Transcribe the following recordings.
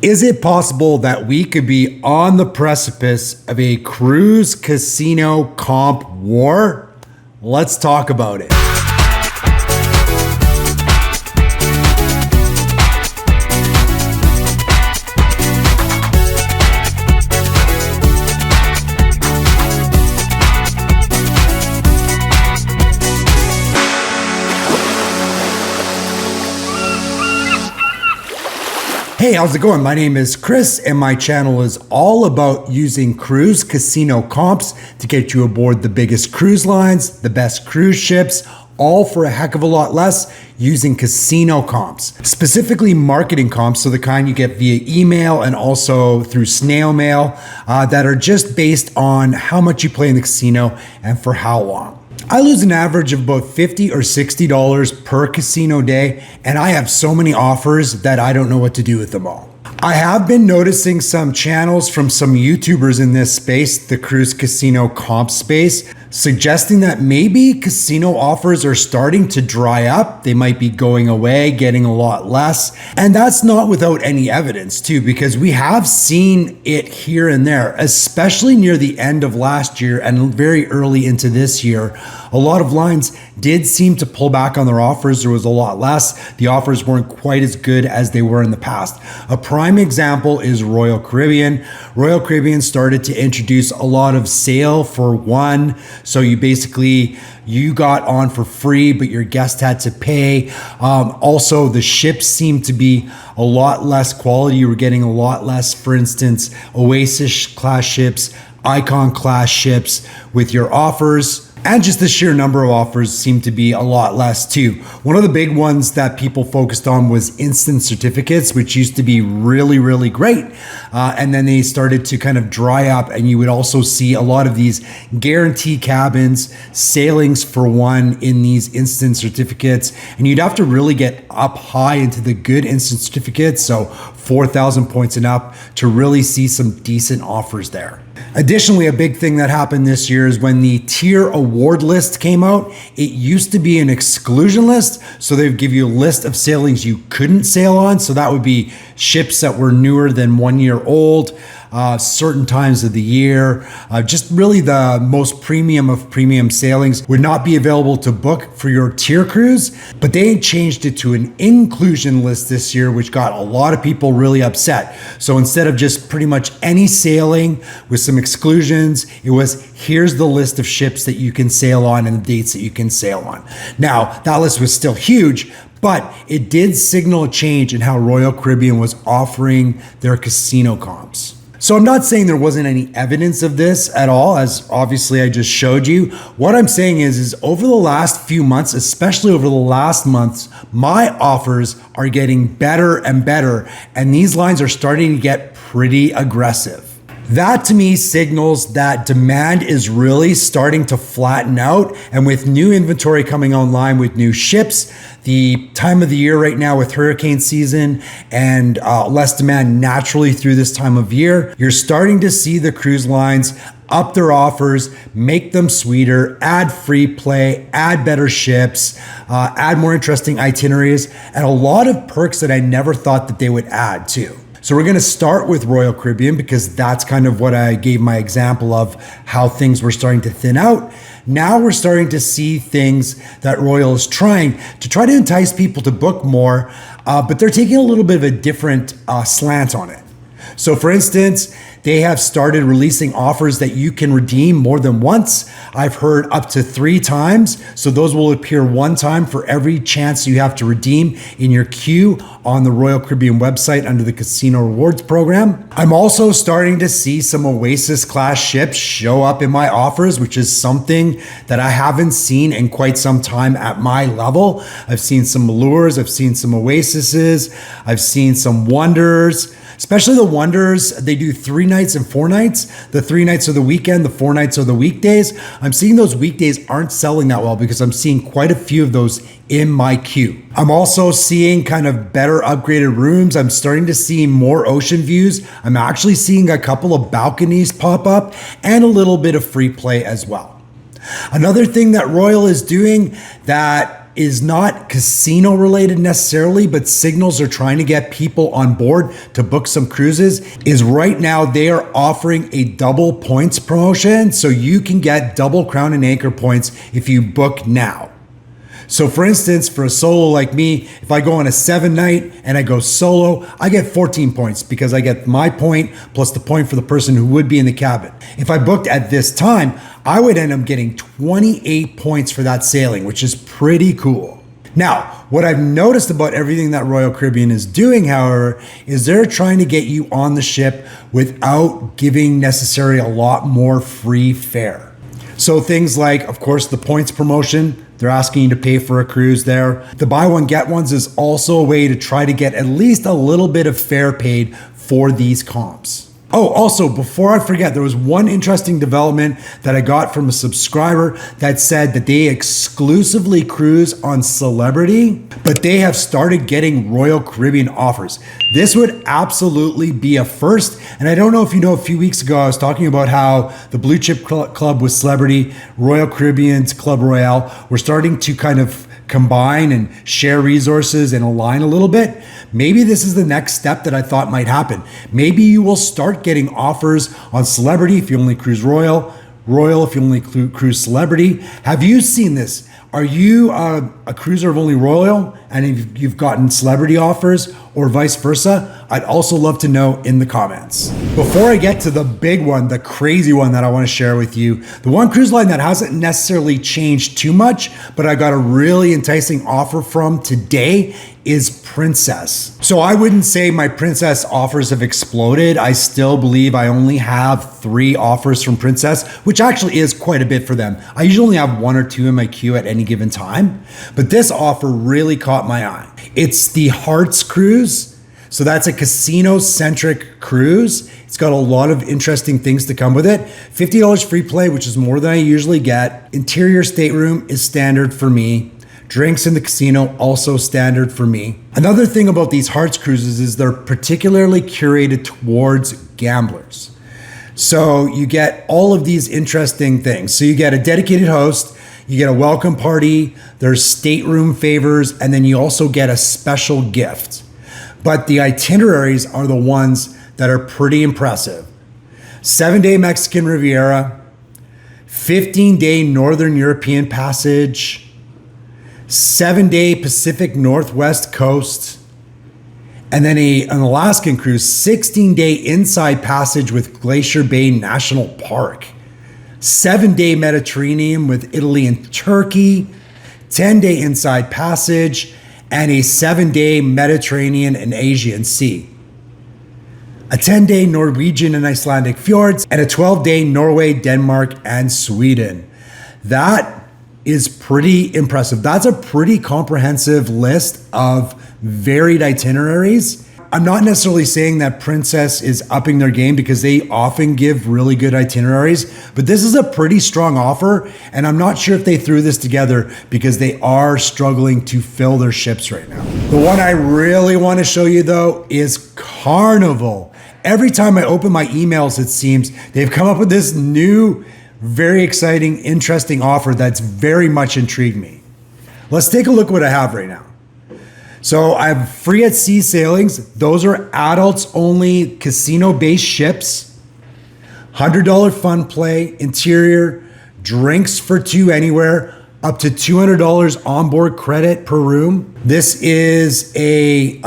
Is it possible that we could be on the precipice of a cruise casino comp war? Let's talk about it. Hey, how's it going? My name is Chris and my channel is all about using cruise casino comps to get you aboard the biggest cruise lines, the best cruise ships, all for a heck of a lot less using casino comps, specifically marketing comps, so the kind you get via email and also through snail mail that are just based on how much you play in the casino and for how long. I lose an average of about $50 or $60 per casino day, and I have so many offers that I don't know what to do with them all. I have been noticing some channels from some YouTubers in this space, the cruise casino comp space, suggesting that maybe casino offers are starting to dry up. They might be going away, getting a lot less. And that's not without any evidence too, because we have seen it here and there, especially near the end of last year and very early into this year. A lot of lines did seem to pull back on their offers. There was a lot less. The offers weren't quite as good as they were in the past. A prime example is Royal Caribbean. Royal Caribbean started to introduce a lot of sail for one. So you got on for free, but your guest had to pay. Also, the ships seemed to be a lot less quality. You were getting a lot less, for instance, Oasis class ships, Icon class ships with your offers. And just the sheer number of offers seemed to be a lot less too. One of the big ones that people focused on was instant certificates, which used to be really, really great. And then they started to kind of dry up, and you would also see a lot of these guarantee cabins, sailings for one in these instant certificates. And you'd have to really get up high into the good instant certificates, so 4,000 points and up, to really see some decent offers there. Additionally, a big thing that happened this year is when the tier award list came out. It used to be an exclusion list, so they would give you a list of sailings you couldn't sail on. So that would be ships that were newer than 1 year old, certain times of the year, just really the most premium of premium sailings would not be available to book for your tier cruise. But they changed it to an inclusion list this year, which got a lot of people really upset. So instead of just pretty much any sailing with some exclusions, it was here's the list of ships that you can sail on and the dates that you can sail on. Now, that list was still huge, but it did signal a change in how Royal Caribbean was offering their casino comps. So I'm not saying there wasn't any evidence of this at all, as obviously I just showed you. What I'm saying is over the last few months, especially over the last months, my offers are getting better and better, and these lines are starting to get pretty aggressive. That to me signals that demand is really starting to flatten out, and with new inventory coming online with new ships, the time of the year right now with hurricane season and less demand naturally through this time of year, you're starting to see the cruise lines up their offers, make them sweeter, add free play, add better ships, add more interesting itineraries, and a lot of perks that I never thought that they would add too. So we're going to start with Royal Caribbean because that's kind of what I gave my example of how things were starting to thin out. Now we're starting to see things that Royal is trying to entice people to book more, but they're taking a little bit of a different slant on it. So for instance, they have started releasing offers that you can redeem more than once. I've heard up to 3 times. So those will appear one time for every chance you have to redeem in your queue on the Royal Caribbean website under the Casino Rewards program. I'm also starting to see some Oasis class ships show up in my offers, which is something that I haven't seen in quite some time at my level. I've seen some Allures, I've seen some Oasises, I've seen some Wonders. Especially the Wonders, they do 3 nights and 4 nights. The 3 nights are the weekend, the 4 nights are the weekdays. I'm seeing those weekdays aren't selling that well because I'm seeing quite a few of those in my queue. I'm also seeing kind of better upgraded rooms. I'm starting to see more ocean views. I'm actually seeing a couple of balconies pop up and a little bit of free play as well. Another thing that Royal is doing that is not casino related necessarily, but signals are trying to get people on board to book some cruises, is right now they are offering a double points promotion. So you can get double Crown and Anchor points if you book now. So for instance, for a solo like me, if I go on a 7-night and I go solo, I get 14 points because I get my point plus the point for the person who would be in the cabin. If I booked at this time, I would end up getting 28 points for that sailing, which is pretty cool. Now, what I've noticed about everything that Royal Caribbean is doing, however, is they're trying to get you on the ship without giving necessarily a lot more free fare. So things like, of course, the points promotion, they're asking you to pay for a cruise there. The buy one, get ones is also a way to try to get at least a little bit of fare paid for these comps. Oh, also, before I forget, there was one interesting development that I got from a subscriber that said that they exclusively cruise on Celebrity, but they have started getting Royal Caribbean offers. This would absolutely be a first. And I don't know if you know, a few weeks ago, I was talking about how the Blue Chip Club with Celebrity, Royal Caribbean's Club Royale, were starting to kind of combine and share resources and align a little bit. Maybe this is the next step that I thought might happen. Maybe you will start getting offers on Celebrity if you only cruise Royal, Royal if you only cruise Celebrity. Have you seen this? Are you a cruiser of only Royal and you've gotten Celebrity offers or vice versa? I'd also love to know in the comments. Before I get to the big one, the crazy one that I want to share with you, the one cruise line that hasn't necessarily changed too much, but I got a really enticing offer from today is Princess. So I wouldn't say my Princess offers have exploded. I still believe I only have 3 offers from Princess, which actually is quite a bit for them. I usually only have 1 or 2 in my queue at any given time, but this offer really caught my eye. It's the Hearts Cruise. So that's a casino-centric cruise. It's got a lot of interesting things to come with it. $50 free play, which is more than I usually get. Interior stateroom is standard for me. Drinks in the casino, also standard for me. Another thing about these Hearts cruises is they're particularly curated towards gamblers. So you get all of these interesting things. So you get a dedicated host, you get a welcome party, there's stateroom favors, and then you also get a special gift. But the itineraries are the ones that are pretty impressive. 7-day Mexican Riviera, 15-day Northern European passage, 7-day Pacific Northwest coast, and then an Alaskan cruise, 16-day inside passage with Glacier Bay National Park, 7-day Mediterranean with Italy and Turkey, 10-day inside passage, and a 7-day Mediterranean and Aegean Sea, a 10-day Norwegian and Icelandic fjords, and a 12-day Norway, Denmark, and Sweden. That is pretty impressive. That's a pretty comprehensive list of varied itineraries. I'm not necessarily saying that Princess is upping their game because they often give really good itineraries, but this is a pretty strong offer, and I'm not sure if they threw this together because they are struggling to fill their ships right now. The one I really want to show you though is Carnival. Every time I open my emails, it seems they've come up with this new, very exciting, interesting offer that's very much intrigued me. Let's take a look at what I have right now. So I have free at sea sailings. Those are adults only casino-based ships. $100 fun play, interior, drinks for 2 anywhere, up to $200 onboard credit per room. This is a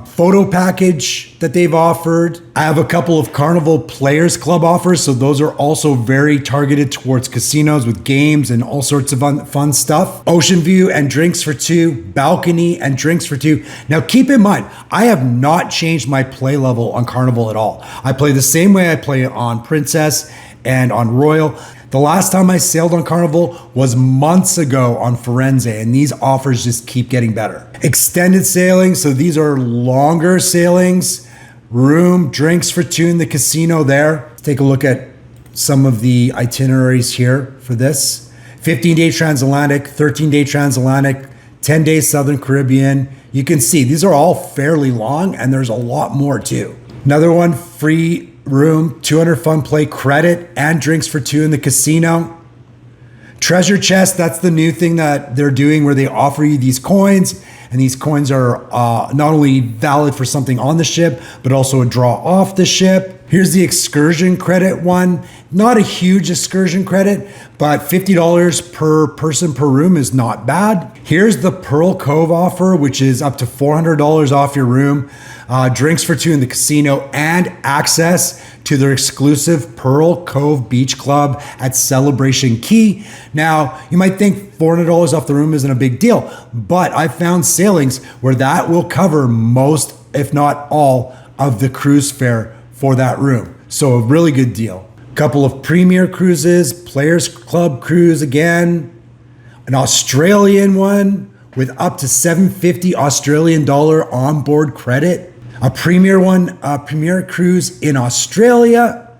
photo package that they've offered. I have a couple of Carnival Players Club offers, so those are also very targeted towards casinos with games and all sorts of fun stuff. Ocean view and drinks for 2, balcony and drinks for 2. Now keep in mind, I have not changed my play level on Carnival at all. I play the same way I play on Princess and on Royal. The last time I sailed on Carnival was months ago on Firenze, and these offers just keep getting better. Extended sailings, so these are longer sailings. Room, drinks for 2 in the casino there. Let's take a look at some of the itineraries here for this. 15-day transatlantic, 13-day transatlantic, 10-day Southern Caribbean. You can see these are all fairly long, and there's a lot more too. Another one, free room, $200 fun play credit and drinks for 2 in the casino. Treasure chest, that's the new thing that they're doing where they offer you these coins. And these coins are not only valid for something on the ship, but also a draw off the ship. Here's the excursion credit one. Not a huge excursion credit, but $50 per person per room is not bad. Here's the Pearl Cove offer, which is up to $400 off your room. Drinks for two in the casino and access to their exclusive Pearl Cove Beach Club at Celebration Key. Now, you might think $400 off the room isn't a big deal, but I found sailings where that will cover most, if not all, of the cruise fare for that room. So a really good deal. Couple of premier cruises, Players Club cruise again, an Australian one with up to $750 Australian dollar onboard credit. A premier one, a premier cruise in Australia.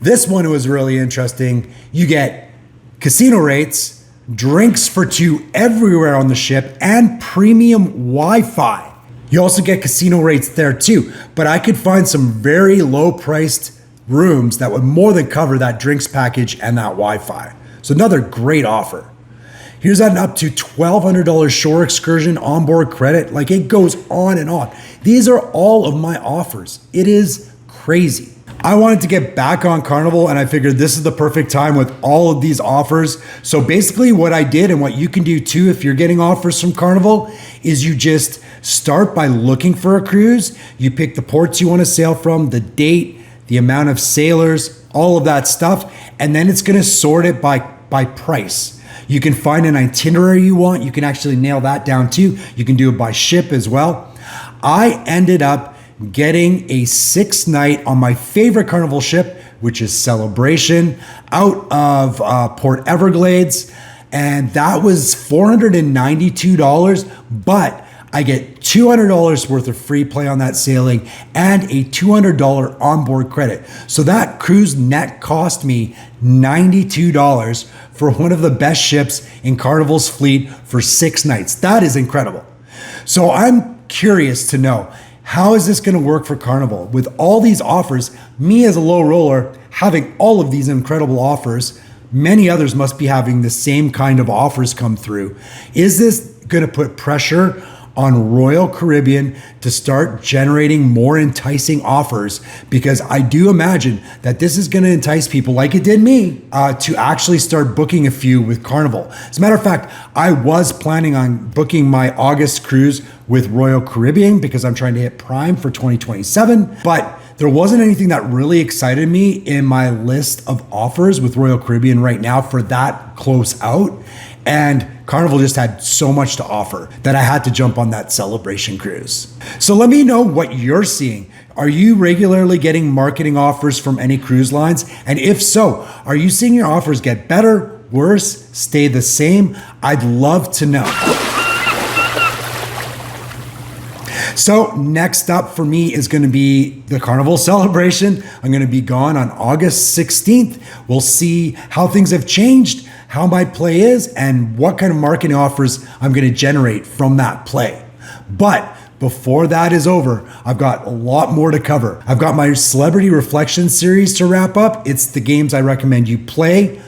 This one was really interesting. You get casino rates, drinks for two everywhere on the ship, and premium Wi-Fi. You also get casino rates there too, but I could find some very low priced rooms that would more than cover that drinks package and that Wi-Fi. So another great offer. Here's an up to $1,200 shore excursion onboard credit. Like, it goes on and on. These are all of my offers. It is crazy. I wanted to get back on Carnival, and I figured this is the perfect time with all of these offers. So basically what I did, and what you can do too if you're getting offers from Carnival, is you just start by looking for a cruise. You pick the ports you want to sail from, the date, the amount of sailors, all of that stuff, and then it's going to sort it by price. You can find an itinerary you want. You can actually nail that down too. You can do it by ship as well. I ended up getting a 6-night on my favorite Carnival ship, which is Celebration, out of Port Everglades. And that was $492, but I get $200 worth of free play on that sailing and a $200 onboard credit. So that cruise net cost me $92 for one of the best ships in Carnival's fleet for 6 nights. That is incredible. So I'm curious to know, how is this going to work for Carnival? With all these offers, me as a low roller having all of these incredible offers, many others must be having the same kind of offers come through. Is this going to put pressure on Royal Caribbean to start generating more enticing offers? Because I do imagine that this is going to entice people like it did me to actually start booking a few with Carnival. As a matter of fact, I was planning on booking my August cruise with Royal Caribbean because I'm trying to hit Prime for 2027, but there wasn't anything that really excited me in my list of offers with Royal Caribbean right now for that close out. And Carnival just had so much to offer that I had to jump on that Celebration cruise. So let me know what you're seeing. Are you regularly getting marketing offers from any cruise lines? And if so, are you seeing your offers get better, worse, stay the same? I'd love to know. So next up for me is going to be the Carnival Celebration. I'm going to be gone on August 16th. We'll see how things have changed, how my play is, and what kind of marketing offers I'm going to generate from that play. But before that is over, I've got a lot more to cover. I've got my Celebrity Reflection series to wrap up. It's the games I recommend you play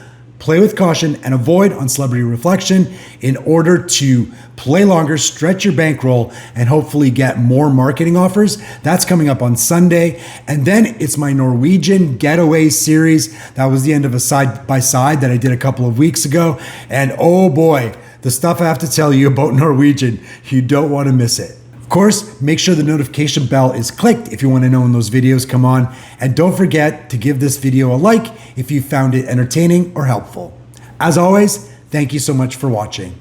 with caution, and avoid on Celebrity Reflection in order to play longer, stretch your bankroll, and hopefully get more marketing offers. That's coming up on Sunday. And then it's my Norwegian Getaway series. That was the end of a side-by-side that I did a couple of weeks ago. And oh boy, the stuff I have to tell you about Norwegian, you don't want to miss it. Of course, make sure the notification bell is clicked if you want to know when those videos come on. And don't forget to give this video a like if you found it entertaining or helpful. As always, thank you so much for watching.